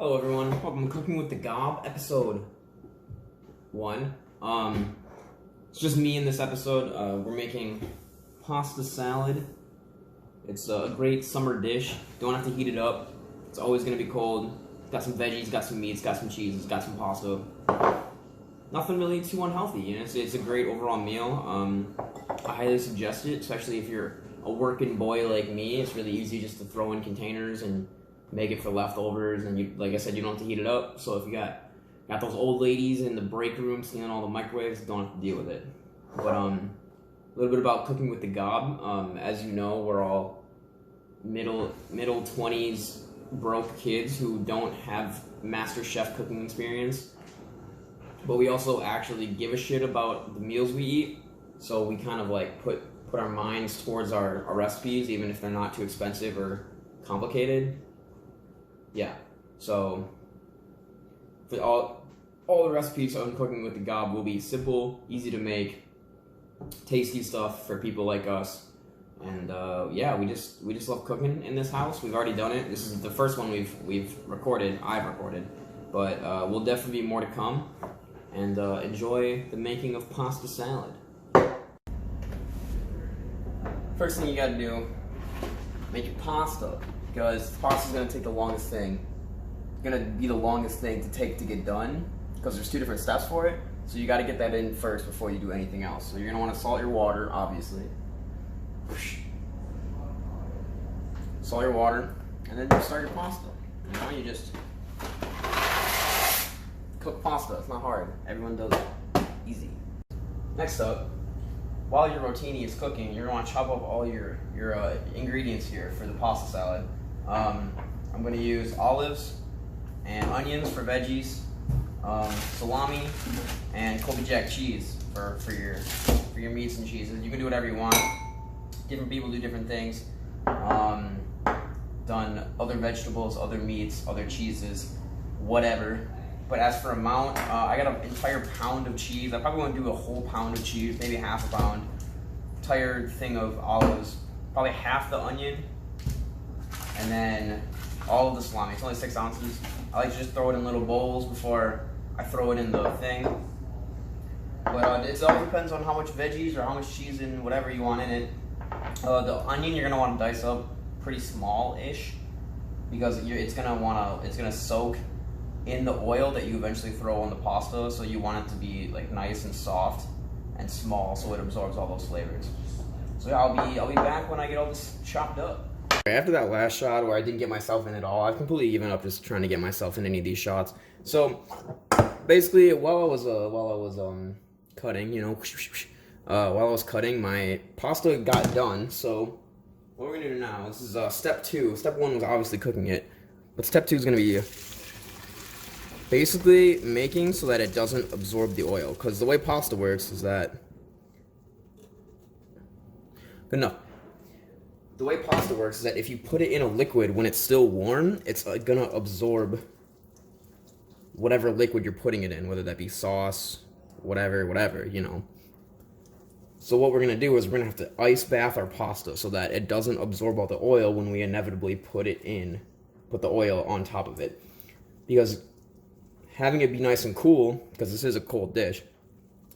Hello everyone, welcome to Cooking with the Gob, episode 1. It's just me in this episode. We're making pasta salad. It's a great summer dish. Don't have to heat it up. It's always going to be cold. Got some veggies, got some meats, got some cheeses, got some pasta. Nothing really too unhealthy, you know. It's a great overall meal. I highly suggest it, especially if you're a working boy like me. It's really easy just to throw in containers and make it for leftovers, and you, like I said, you don't have to heat it up. So if you got those old ladies in the break room stealing all the microwaves, you don't have to deal with it. But a little bit about Cooking with the Gob. As you know, we're all middle 20s broke kids who don't have master chef cooking experience, but we also actually give a shit about the meals we eat. So we kind of like put our minds towards our recipes, even if they're not too expensive or complicated. Yeah, so for all the recipes on Cooking with the Gob will be simple, easy to make, tasty stuff for people like us. And yeah, we just love cooking in this house. We've already done it. This is the first one we've recorded. I've recorded, but will definitely be more to come. And enjoy the making of pasta salad. First thing you gotta do, make your pasta. Because pasta's gonna take the longest thing. It's gonna be the longest thing to take to get done, because there's 2 different steps for it. So you gotta get that in first before you do anything else. So you're gonna wanna salt your water, obviously. Salt your water, and then you start your pasta. You know, you just cook pasta. It's not hard. Everyone does it. Easy. Next up, while your rotini is cooking, you're gonna want to chop up all your ingredients here for the pasta salad. I'm gonna use olives and onions for veggies, salami, and Colby Jack cheese for your meats and cheeses. You can do whatever you want. Different people do different things. Done other vegetables, other meats, other cheeses, whatever. But as for amount, I got an entire pound of cheese. I probably want to do a whole pound of cheese, maybe half a pound. Entire thing of olives, probably half the onion, and then all of the salami. It's only 6 ounces. I like to just throw it in little bowls before I throw it in the thing. But it all depends on how much veggies or how much cheese and whatever you want in it. The onion you're gonna want to dice up pretty small-ish, because it's gonna soak in the oil that you eventually throw on the pasta, so you want it to be like nice and soft and small, so it absorbs all those flavors. So yeah, I'll be back when I get all this chopped up. After that last shot where I didn't get myself in at all, I've completely given up just trying to get myself in any of these shots. So basically, while I was cutting, you know, while I was cutting, my pasta got done. So what we're gonna do now, this is step 2. Step 1 was obviously cooking it, but step 2 is gonna be basically making so that it doesn't absorb the oil. Because the way pasta works is that... Good enough. The way pasta works is that if you put it in a liquid when it's still warm, it's gonna absorb whatever liquid you're putting it in, whether that be sauce, whatever, you know. So what we're gonna do is we're gonna have to ice bath our pasta so that it doesn't absorb all the oil when we inevitably put the oil on top of it. Because having it be nice and cool, because this is a cold dish,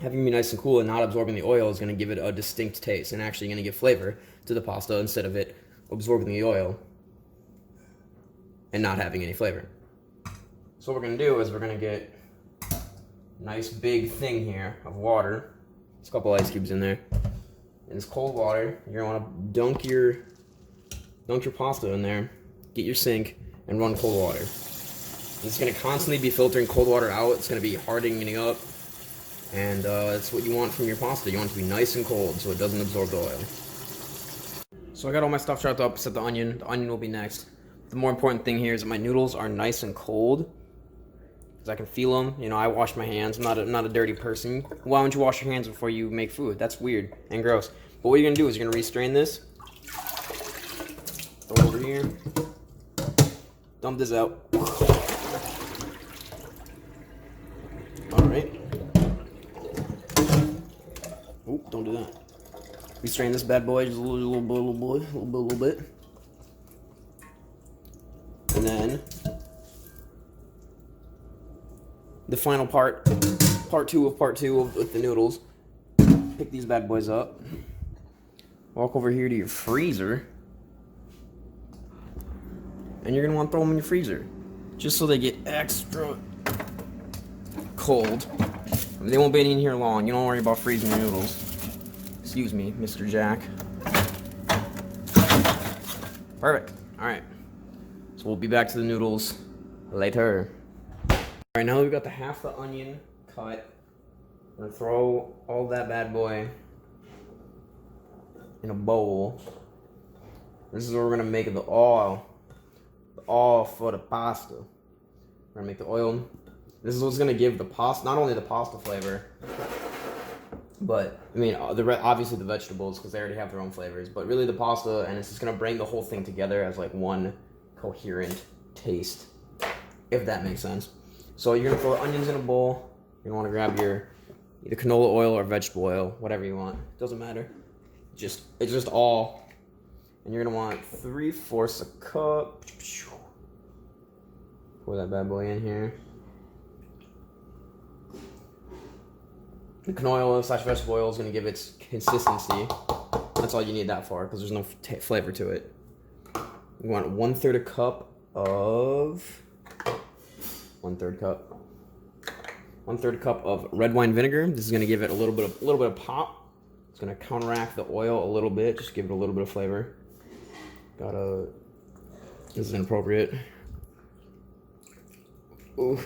having it be nice and cool and not absorbing the oil is going to give it a distinct taste and actually going to give flavor to the pasta instead of it absorbing the oil and not having any flavor. So what we're going to do is we're going to get a nice big thing here of water. There's a couple ice cubes in there. And it's cold water. You're going to want to dunk your pasta in there, get your sink, and run cold water. It's going to constantly be filtering cold water out. It's going to be hardening up. And that's what you want from your pasta. You want it to be nice and cold so it doesn't absorb the oil. So I got all my stuff chopped up except the onion. The onion will be next. The more important thing here is that my noodles are nice and cold, because I can feel them. You know, I wash my hands. I'm not a dirty person. Why don't you wash your hands before you make food? That's weird and gross. But what you're going to do is you're going to restrain this. Throw it over here. Dump this out. Alright. Oop, don't do that. Restrain this bad boy just a little bit. And then the final part two of with the noodles. Pick these bad boys up. Walk over here to your freezer. And you're gonna want to throw them in your freezer. Just so they get extra cold. I mean, they won't be in here long. You don't worry about freezing your noodles. Excuse me, Mr. Jack. Perfect. Alright. So we'll be back to the noodles later. Alright, now that we've got the half the onion cut, I'm gonna throw all that bad boy in a bowl. This is where we're gonna make the oil. The oil for the pasta. We're gonna make the oil. This is what's gonna give the pasta, not only the pasta flavor, but I mean, obviously the vegetables because they already have their own flavors, but really the pasta, and it's just gonna bring the whole thing together as like one coherent taste, if that makes sense. So you're gonna throw the onions in a bowl. You're gonna want to grab your either canola oil or vegetable oil, whatever you want. Doesn't matter. It's just all. And you're gonna want 3/4 a cup. Pour that bad boy in here. The canola oil / vegetable oil is gonna give its consistency. That's all you need that for, because there's no flavor to it. You want 1/3 cup of 1/3 cup of red wine vinegar. This is gonna give it a little bit of pop. It's gonna counteract the oil a little bit, just give it a little bit of flavor. This is inappropriate. Ooh.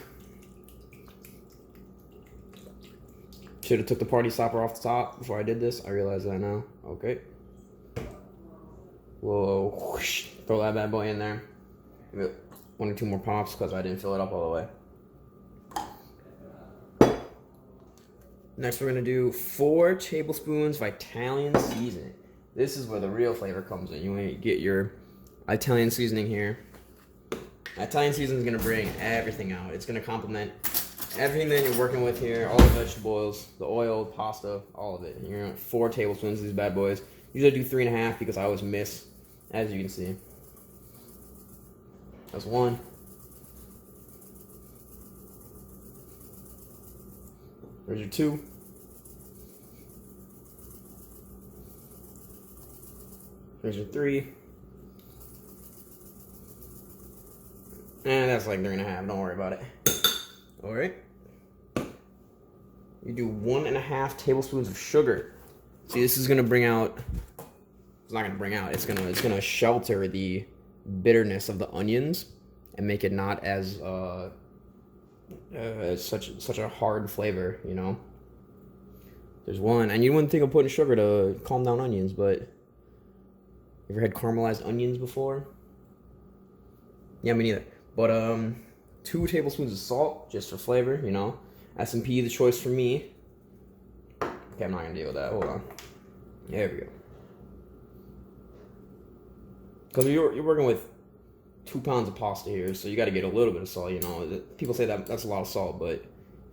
Should have took the party stopper off the top before I did this. I realize that now. Okay. Whoa. Whoosh. Throw that bad boy in there. Give it 1 or 2 more pops because I didn't fill it up all the way. Next, we're going to do 4 tablespoons of Italian seasoning. This is where the real flavor comes in. You want to get your Italian seasoning here. Italian seasoning is going to bring everything out. It's going to complement everything that you're working with here. All the vegetables, the oil, pasta, all of it. You're going to want 4 tablespoons of these bad boys. Usually I do 3.5 because I always miss, as you can see. That's 1. There's your 2. There's your 3. And that's like 3.5. Don't worry about it. Alright. You do 1.5 tablespoons of sugar. See, this is gonna bring out. It's not gonna bring out. It's gonna shelter the bitterness of the onions and make it not as such a hard flavor. You know. There's 1, and you wouldn't think of putting sugar to calm down onions, but you ever had caramelized onions before? Yeah, me neither. But 2 tablespoons of salt just for flavor. You know. S&P the choice for me. Okay, I'm not gonna deal with that. Hold on. There we go. Because you're working with 2 pounds of pasta here, so you got to get a little bit of salt. You know, people say that's a lot of salt, but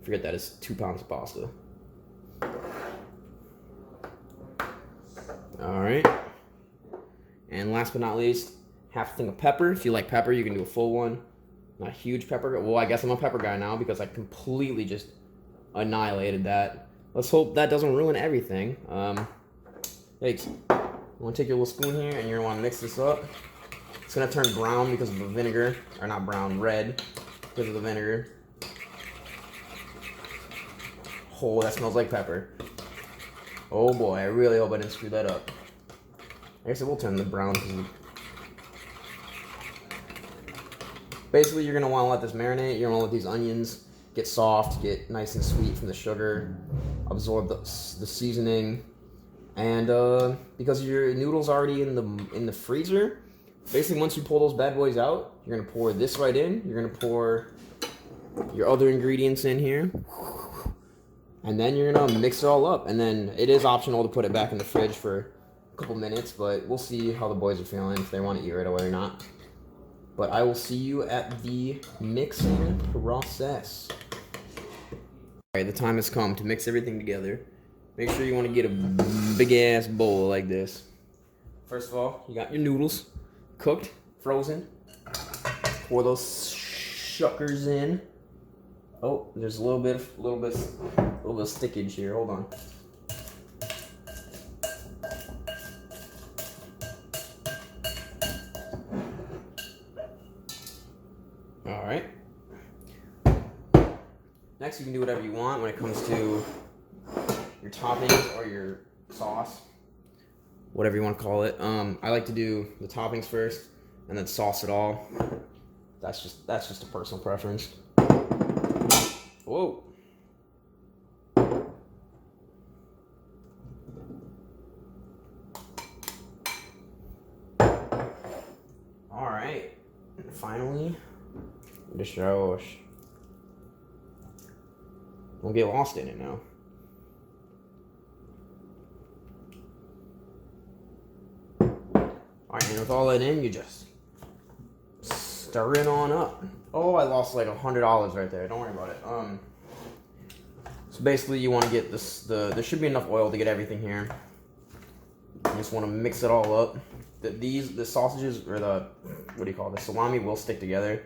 forget that it's 2 pounds of pasta. All right. And last but not least, half a thing of pepper. If you like pepper, you can do a full one. Not a huge pepper. Well, I guess I'm a pepper guy now because I completely just annihilated that. Let's hope that doesn't ruin everything. Thanks. You want to take your little spoon here and you're going to want to mix this up. It's going to turn brown because of the vinegar. Or not brown, red because of the vinegar. Oh, that smells like pepper. Oh boy, I really hope I didn't screw that up. I guess it will turn the brown because of... Basically, you're going to want to let this marinate. You're going to let these onions get soft, get nice and sweet from the sugar, absorb the seasoning. And because your noodles already in the freezer, basically once you pull those bad boys out, you're going to pour this right in. You're going to pour your other ingredients in here. And then you're going to mix it all up. And then it is optional to put it back in the fridge for a couple minutes, but we'll see how the boys are feeling, if they want to eat right away or not. But I will see you at the mixing process. Alright, the time has come to mix everything together. Make sure you want to get a big ass bowl like this. First of all, you got your noodles cooked, frozen. Pour those suckers in. Oh, there's a little bit of stickage here. Hold on. All right. Next, you can do whatever you want when it comes to your toppings or your sauce, whatever you want to call it. I like to do the toppings first and then sauce it all. That's just a personal preference. Whoa. All right. And finally, the sauce. Don't get lost in it now. Alright, and with all that in, you just stir it on up. Oh, I lost like $100 right there. Don't worry about it. So basically, you want to get this. There should be enough oil to get everything here. You just want to mix it all up. The sausages or the salami will stick together.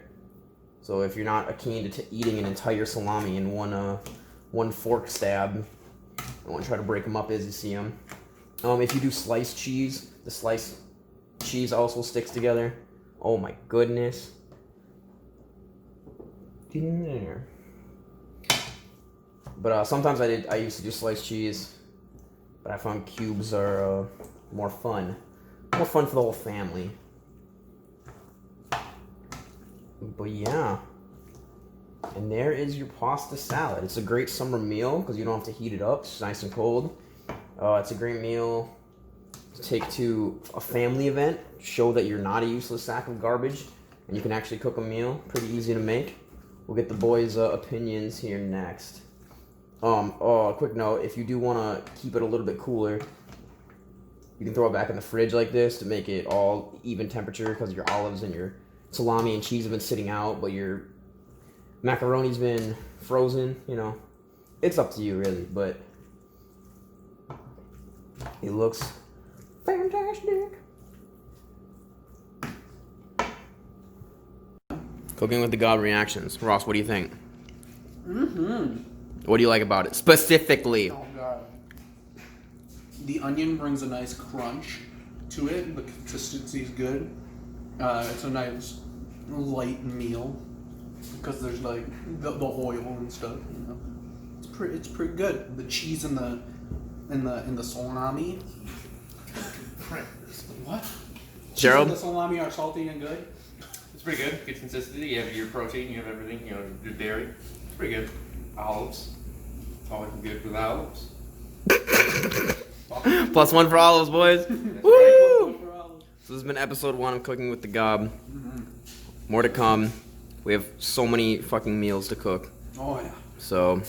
So if you're not keen to eating an entire salami in one fork stab, I want to try to break them up as you see them. If you do sliced cheese, the sliced cheese also sticks together. Oh my goodness. Get in there. But sometimes I used to do sliced cheese, but I found cubes are more fun. More fun for the whole family. But yeah. And there is your pasta salad. It's a great summer meal because you don't have to heat it up. It's nice and cold. It's a great meal to take to a family event. Show that you're not a useless sack of garbage and you can actually cook a meal. Pretty easy to make. We'll get the boys' opinions here next. Quick note, if you do want to keep it a little bit cooler, you can throw it back in the fridge like this to make it all even temperature because your olives and your salami and cheese have been sitting out, but your macaroni's been frozen, you know. It's up to you, really, but it looks fantastic. Cooking with the God reactions. Ross, what do you think? What do you like about it, specifically? Oh, God. The onion brings a nice crunch to it. The consistency is good. It's a nice light meal because there's like the oil and stuff. You know, it's pretty good. The cheese in the salami. What? Gerald? Cheese and the salami are salty and good. It's pretty good. Good consistency. You have your protein. You have everything. You know, your dairy. It's pretty good. Olives. Always good with olives. +1 for olives, boys. Woo! So this has been episode 1 of Cooking with the Gob. More to come. We have so many fucking meals to cook. Oh yeah. So.